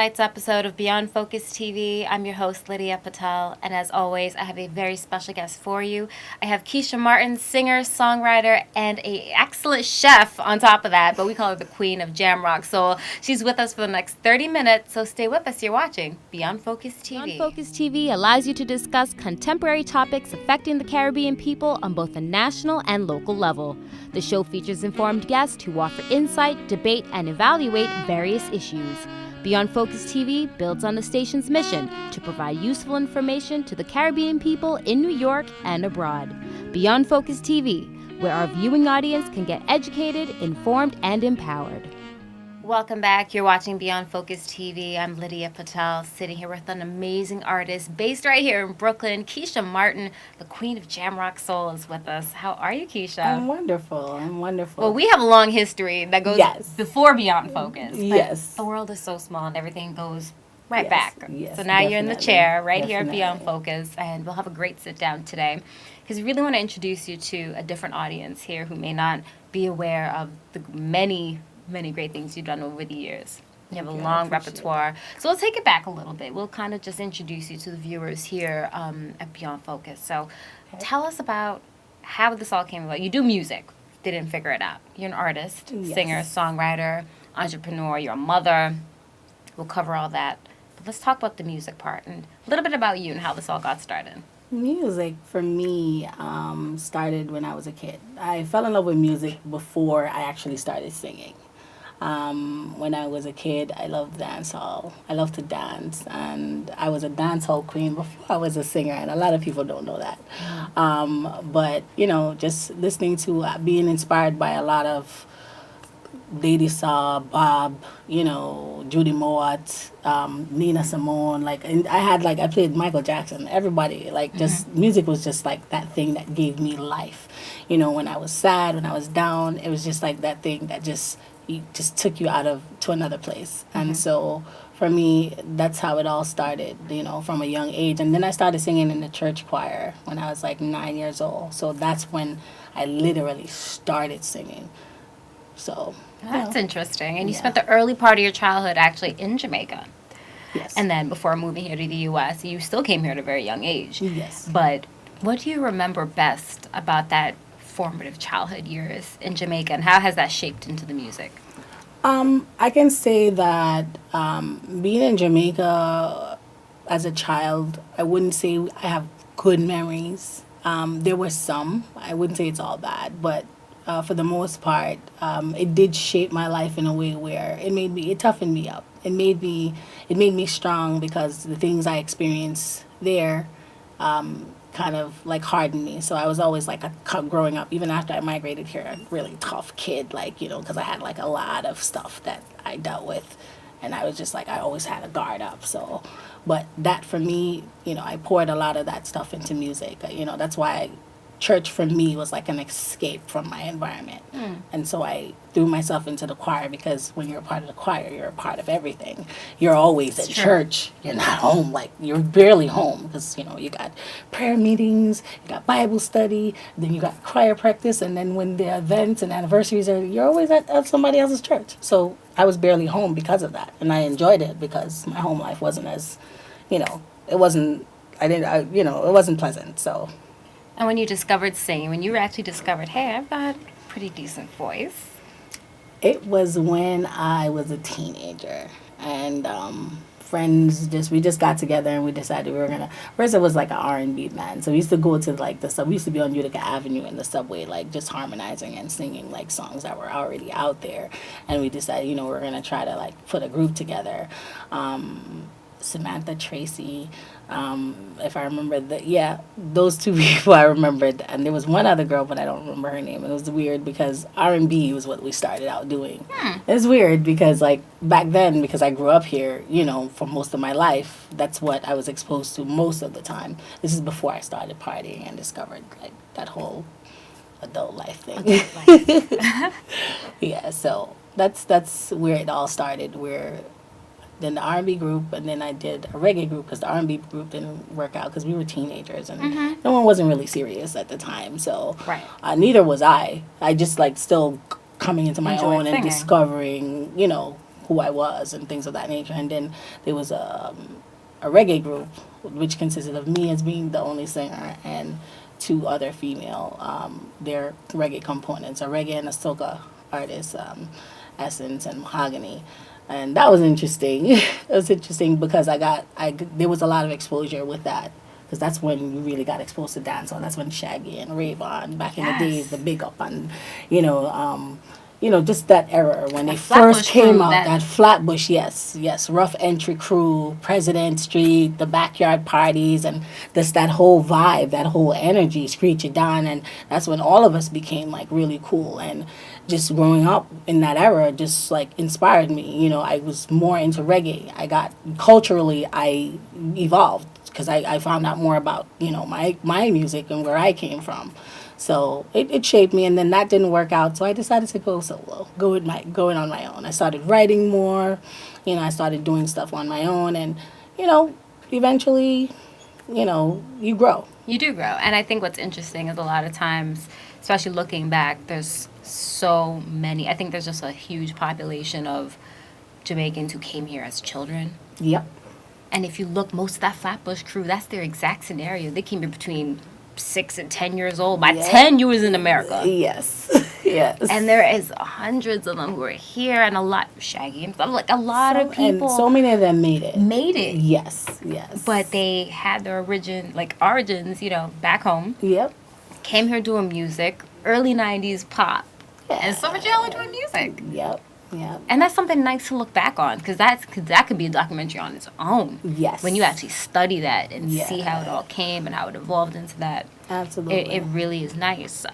tonight's episode of Beyond Focus TV. I'm your host, Lydia Patel, and as always, I have a very special guest for you. I have Keisha Martin, singer, songwriter, and an excellent chef on top of that, but we call her the queen of jam rock soul. She's with us for the next 30 minutes, so stay with us. You're watching Beyond Focus TV. Beyond Focus TV allows you to discuss contemporary topics affecting the Caribbean people on both a national and local level. The show features informed guests who offer insight, debate, and evaluate various issues. Beyond Focus TV builds on the station's mission to provide useful information to the Caribbean people in New York and abroad. Beyond Focus TV, where our viewing audience can get educated, informed, and empowered. Welcome back. You're watching Beyond Focus TV. I'm Lydia Patel, sitting here with an amazing artist based right here in Brooklyn. Keisha Martin, the queen of jam rock soul, is with us. How are you, Keisha? I'm wonderful. Well, we have a long history that goes before Beyond Focus. Yes. The world is so small and everything goes right back. Yes, so now you're in the chair right here at Beyond Focus, and we'll have a great sit down today because we really want to introduce you to a different audience here who may not be aware of the many great things you've done over the years. You have a long repertoire. So we'll take it back a little bit. We'll kind of just introduce you to the viewers here at Beyond Focus. So tell us about how this all came about. You do music. Didn't figure it out. You're an artist, singer, songwriter, entrepreneur. You're a mother. We'll cover all that. But let's talk about the music part and a little bit about you and how this all got started. Music, for me, started when I was a kid. I fell in love with music before I actually started singing. When I was a kid, I loved dancehall. I loved to dance, and I was a dancehall queen before I was a singer, and a lot of people don't know that. But, you know, just listening to, being inspired by a lot of Lady Saw, Bob, you know, Judy Mowatt, Nina Simone, and I played Michael Jackson, everybody, just, music was just like that thing that gave me life. You know, when I was sad, when I was down, it was just like that thing that just took you to another place. And so for me, that's how it all started, you know, from a young age. And then I started singing in the church choir when I was 9 years old. So that's when I literally started singing. So that's interesting. And you spent the early part of your childhood actually in Jamaica. Yes. And then before moving here to the U.S., you still came here at a very young age. Yes. But what do you remember best about that formative childhood years in Jamaica, and how has that shaped into the music? I can say that being in Jamaica as a child, I wouldn't say I have good memories. There were some. I wouldn't say it's all bad, but for the most part, it did shape my life in a way where it toughened me up. It made me strong because the things I experienced there kind of hardened me. So I was always growing up, even after I migrated here, a really tough kid, because I had a lot of stuff that I dealt with, and I was just I always had a guard up. So, but that for me, I poured a lot of that stuff into music. That's why church for me was an escape from my environment. And so I threw myself into the choir, because when you're a part of the choir, you're a part of everything. You're always at church. You're not home. You're barely home, because you got prayer meetings, you got Bible study, then you got choir practice, and then when the events and anniversaries are, you're always at somebody else's church. So I was barely home because of that, and I enjoyed it because my home life wasn't as, it wasn't pleasant. So. And when you discovered singing, when you actually discovered, hey, I've got a pretty decent voice? It was when I was a teenager, and friends we just got together and we decided we were gonna. First, it was an R&B band, so we used to go to we used to be on Utica Avenue in the subway, just harmonizing and singing songs that were already out there, and we decided we were gonna try to put a group together. Samantha, Tracy, if I remember those two people I remembered, and there was one other girl, but I don't remember her name. It was weird because R&B was what we started out doing. It's weird because back then, because I grew up here, for most of my life, that's what I was exposed to most of the time. This is before I started partying and discovered that whole adult life thing. Yeah, so that's where it all started, where then the R&B group, and then I did a reggae group, because the R&B group didn't work out because we were teenagers and no one wasn't really serious at the time. So neither was I. I just still coming into my own and discovering, who I was and things of that nature. And then there was a reggae group, which consisted of me as being the only singer and two other female, their reggae components, a reggae and a soca artist, Essence and Mahogany. And that was interesting. It was interesting because there was a lot of exposure with that. Because that's when you really got exposed to dancehall. That's when Shaggy and Rayvon, back in the days, the Big Up and, just that era when they first came out, that Flatbush, yes, Rough Entry Crew, President Street, the backyard parties, and just that whole vibe, that whole energy, Screech It Down, and that's when all of us became like really cool. And just growing up in that era just like inspired me. I was more into reggae. Culturally, I evolved because I found out more about, my music and where I came from. So it shaped me, and then that didn't work out. So I decided to go solo, going on my own. I started writing more, I started doing stuff on my own, and eventually, you grow. You do grow, and I think what's interesting is a lot of times, especially looking back, there's so many. I think there's just a huge population of Jamaicans who came here as children. Yep. And if you look, most of that Flatbush crew, that's their exact scenario. They came here between 6 and 10 years old. By 10, you was in America. Yes. Yes. And there is hundreds of them who are here, and a lot, Shaggy and stuff, like a lot of people. And so many of them made it. Yes. But they had their origins, back home. Yep. Came here doing music, early 90s pop. Yeah. And so much y'all are doing music. Yep. And that's something nice to look back on, because that could be a documentary on its own. Yes. When you actually study that and see how it all came and how it evolved into that. Absolutely. It really is nice.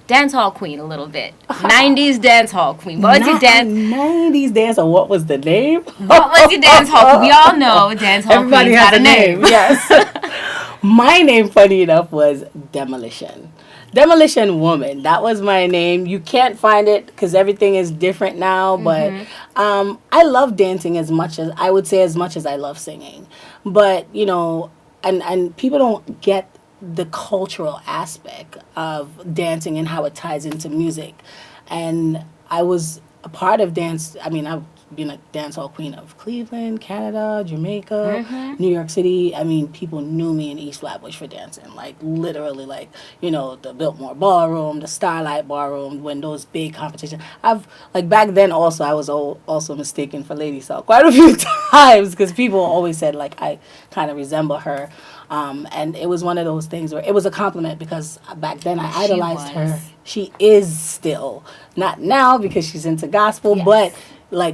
Dancehall queen a little bit. 90s dancehall queen. What was your 90s dancehall. What was the name? What was your dancehall? We all know dancehall Everybody queen's has got a name. Yes. My name, funny enough, was Demolition. Demolition Woman. That was my name. You can't find it because everything is different now. But I love dancing as much as I love singing. But and people don't get the cultural aspect of dancing and how it ties into music. And I was a part of dance. I mean, I've been a dancehall queen of Cleveland, Canada, Jamaica, New York City. I mean, people knew me in East Flatbush for dancing. Like, literally, the Biltmore Ballroom, the Starlight Ballroom, when those big competitions. Back then also, I was also mistaken for Lady Soul quite a few times because people always said, I kind of resemble her. And it was one of those things where it was a compliment because back then I idolized her. She is still. Not now because she's into gospel, but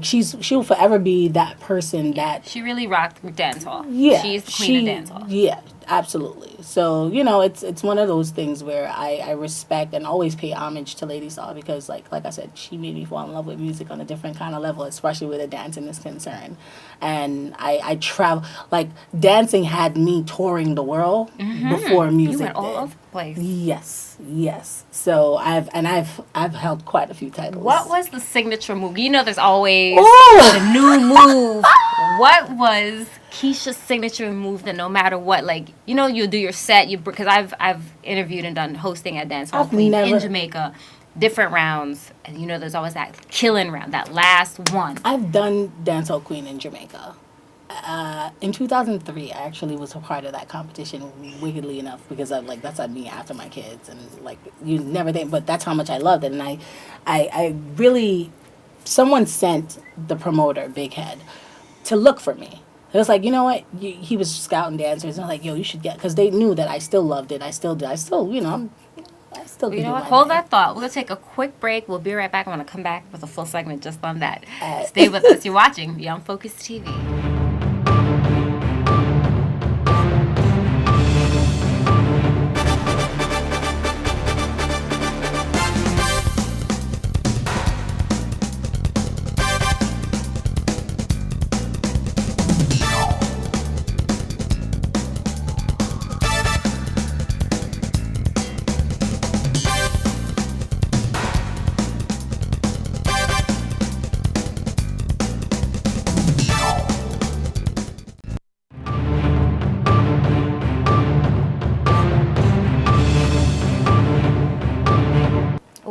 she'll forever be that person that she really rocked with dancehall. Yeah, she's the queen of dancehall. Yeah, absolutely. So it's one of those things where I respect and always pay homage to Lady Saw because like I said, she made me fall in love with music on a different kind of level, especially where the dancing is concerned. And I travel dancing had me touring the world before music. You went all over the place. Yes. So I've held quite a few titles. What was the signature move? There's always the new move. What was Keisha's signature move that no matter what, you'll do your set, because I've interviewed and done hosting at Dancehall Queen in Jamaica, different rounds, and there's always that killing round, that last one. I've done Dancehall Queen in Jamaica. In 2003, I actually was a part of that competition, wickedly enough, because that's me after my kids, and you never think, but that's how much I loved it, and I really, someone sent the promoter, Big Head, to look for me. It was you know what? He was scouting dancers, and I was yo, you should get, because they knew that I still loved it. I still do. I still do what? Hold that thought. We're going to take a quick break. We'll be right back. I want to come back with a full segment just on that. Stay with us. You're watching Beyond Focus TV.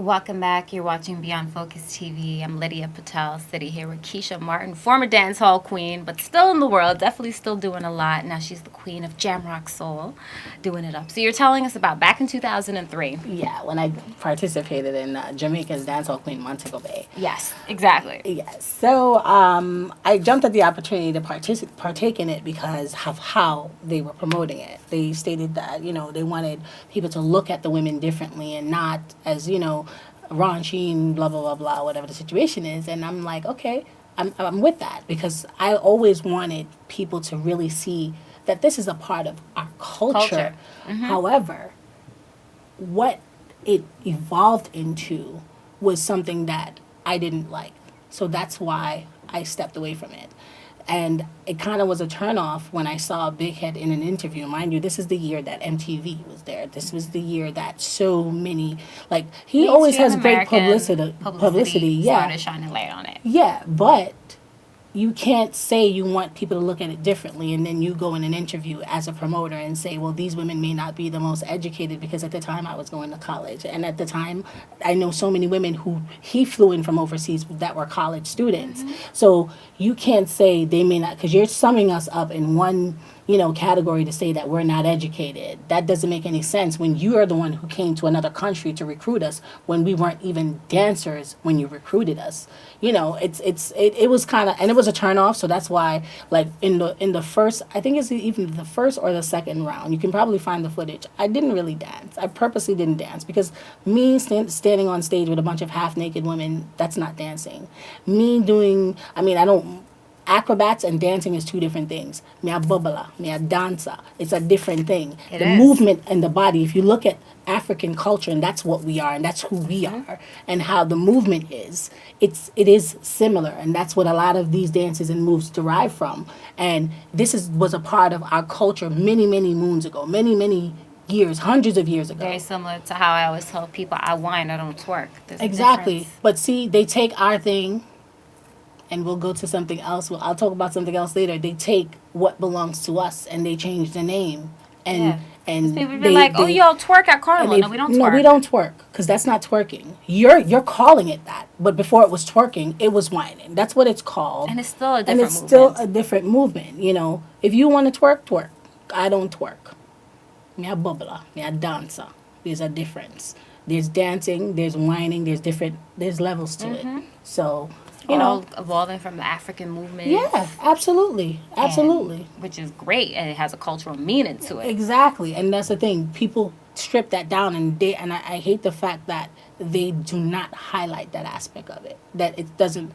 Welcome back. You're watching Beyond Focus TV. I'm Lydia Patel, sitting here with Keisha Martin, former dancehall queen, but still in the world, definitely still doing a lot. Now she's the queen of Jamrock Soul, doing it up. So you're telling us about back in 2003. Yeah, when I participated in Jamaica's Dancehall Queen Montego Bay. Yes, exactly. Yes. So I jumped at the opportunity to partake in it because of how they were promoting it. They stated that, they wanted people to look at the women differently and not as, raunchy and blah, blah, blah, blah, whatever the situation is. And I'm like, okay, I'm with that because I always wanted people to really see that this is a part of our culture. Mm-hmm. However, what it evolved into was something that I didn't like. So that's why I stepped away from it. And it kind of was a turnoff when I saw Big Head in an interview. Mind you, this is the year that MTV was there. This was the year that so many, he always has great publicity. Yeah. Started shining light on it. Yeah, but you can't say you want people to look at it differently and then you go in an interview as a promoter and say, well, these women may not be the most educated, because at the time I was going to college. And at the time, I know so many women who he flew in from overseas that were college students. Mm-hmm. So you can't say they may not, because you're summing us up in one category to say that we're not educated. That doesn't make any sense when you are the one who came to another country to recruit us when we weren't even dancers when you recruited us. It was kind of, and it was a turnoff. So that's why, in the first, I think it's even the first or the second round, you can probably find the footage. I didn't really dance. I purposely didn't dance because me standing on stage with a bunch of half naked women, that's not dancing. Acrobats and dancing is two different things. Me a bubbler, me a dancer. It's a different thing. The movement and the body, if you look at African culture, and that's what we are, and that's who we are, and how the movement is, it is similar, and that's what a lot of these dances and moves derive from. And this was a part of our culture many, many moons ago, many years, hundreds of years ago. Very similar to how I always tell people, I whine, I don't twerk. There's exactly. But see, they take our thing, and we'll go to something else. I'll talk about something else later. They take what belongs to us and they change the name. And people be like, y'all twerk at Carnival. No, we don't twerk. No, we don't twerk because that's not twerking. You're calling it that. But before it was twerking, it was whining. That's what it's called. And it's still a different movement. And it's still a different movement. If you want to twerk, twerk. I don't twerk. Me a bubbler. Me a dancer. There's a difference. There's dancing. There's whining. There's levels to it. So... all evolving from the African movement. Yeah, absolutely. Which is great, and it has a cultural meaning to it. Exactly, and that's the thing. People strip that down, and I hate the fact that they do not highlight that aspect of it. That it doesn't,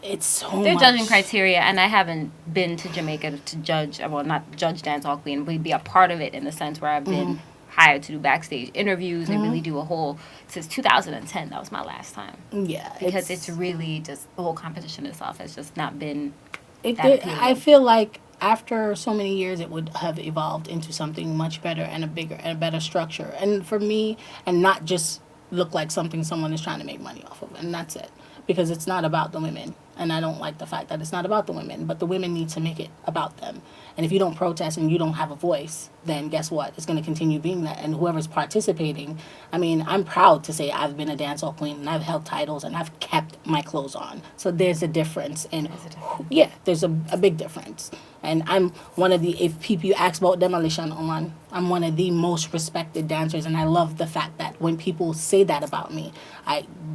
it's so They're much. judging criteria, and I haven't been to Jamaica to judge, well, not judge Dancehall Queen, but be a part of it in the sense where I've been hired to do backstage interviews and really do a whole, since 2010, that was my last time. Yeah. Because it's really just, the whole competition itself has just not been I feel like after so many years, it would have evolved into something much better and a better structure. And for me, and not just look like something someone is trying to make money off of, and that's it. Because it's not about the women. And I don't like the fact that it's not about the women, but the women need to make it about them. And if you don't protest and you don't have a voice, then guess what? It's going to continue being that. And whoever's participating, I'm proud to say I've been a dancehall queen and I've held titles and I've kept my clothes on. So there's a difference. Yeah, there's a big difference. And I'm one of the, if people ask about demolition on, I'm one of the most respected dancers. And I love the fact that when people say that about me,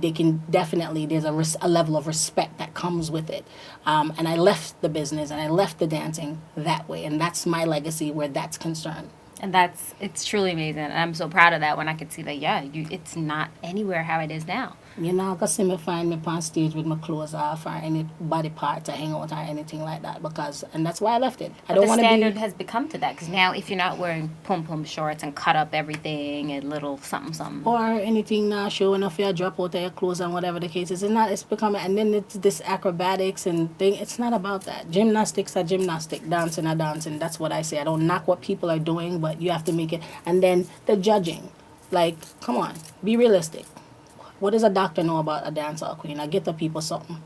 they can definitely, there's a level of respect that comes with it. And I left the business and I left the dancing that way. And that's my legacy where that's concerned. And it's truly amazing. And I'm so proud of that when I could see that, it's not anywhere how it is now. You know, because see me find me on stage with my clothes off or any body part to hang out or anything like that. And that's why I left it. I don't want to be... The standard has become to that. Because now if you're not wearing pom-pom shorts and cut up everything and little something. Or anything now showing off your drop out of your clothes and whatever the case is. It's becoming... And then it's this acrobatics and thing. It's not about that. Gymnastics are gymnastic. Dancing are dancing. That's what I say. I don't knock what people are doing, but you have to make it. And then the judging. Come on. Be realistic. What does a doctor know about a dancehall queen? I get the people something.